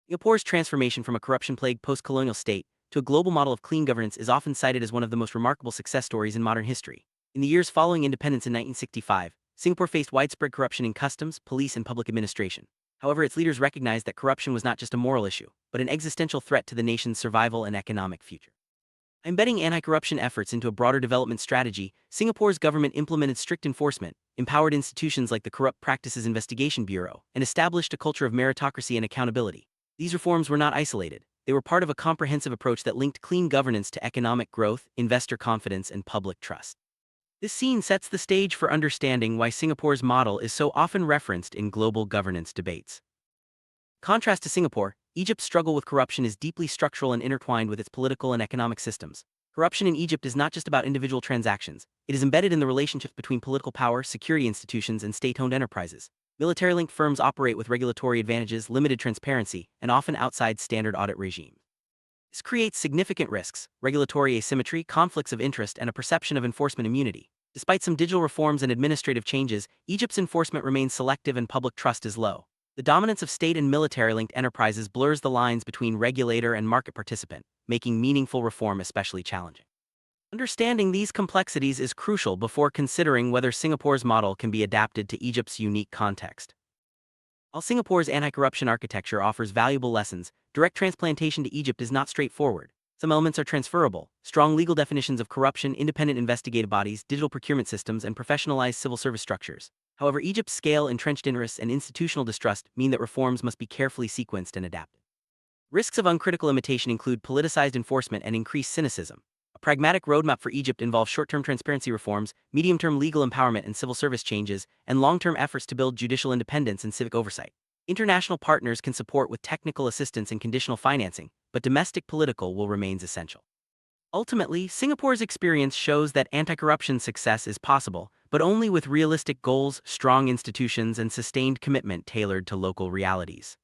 Singapore's transformation from a corruption-plagued post-colonial state to a global model of clean governance is often cited as one of the most remarkable success stories in modern history. In the years following independence in 1965, Singapore faced widespread corruption in customs, police, and public administration. However, its leaders recognized that corruption was not just a moral issue, but an existential threat to the nation's survival and economic future. Embedding anti-corruption efforts into a broader development strategy, Singapore's government implemented strict enforcement, empowered institutions like the Corrupt Practices Investigation Bureau, and established a culture of meritocracy and accountability. These reforms were not isolated. They were part of a comprehensive approach that linked clean governance to economic growth, investor confidence, and public trust. This scene sets the stage for understanding why Singapore's model is so often referenced in global governance debates. Contrast to Singapore, Egypt's struggle with corruption is deeply structural and intertwined with its political and economic systems. Corruption in Egypt is not just about individual transactions, it is embedded in the relationships between political power, security institutions, and state-owned enterprises. Military-linked firms operate with regulatory advantages, limited transparency, and often outside standard audit regimes. This creates significant risks: regulatory asymmetry, conflicts of interest, and a perception of enforcement immunity. Despite some digital reforms and administrative changes, Egypt's enforcement remains selective and public trust is low. The dominance of state and military-linked enterprises blurs the lines between regulator and market participant, making meaningful reform especially challenging. Understanding these complexities is crucial before considering whether Singapore's model can be adapted to Egypt's unique context. While Singapore's anti-corruption architecture offers valuable lessons, direct transplantation to Egypt is not straightforward. Some elements are transferable: strong legal definitions of corruption, independent investigative bodies, digital procurement systems, and professionalized civil service structures. However, Egypt's scale, entrenched interests, and institutional distrust mean that reforms must be carefully sequenced and adapted. Risks of uncritical imitation include politicized enforcement and increased cynicism. A pragmatic roadmap for Egypt involves short-term transparency reforms, medium-term legal empowerment and civil service changes, and long-term efforts to build judicial independence and civic oversight. International partners can support with technical assistance and conditional financing, but domestic political will remain essential. Ultimately, Singapore's experience shows that anti-corruption success is possible, but only with realistic goals, strong institutions, and sustained commitment tailored to local realities.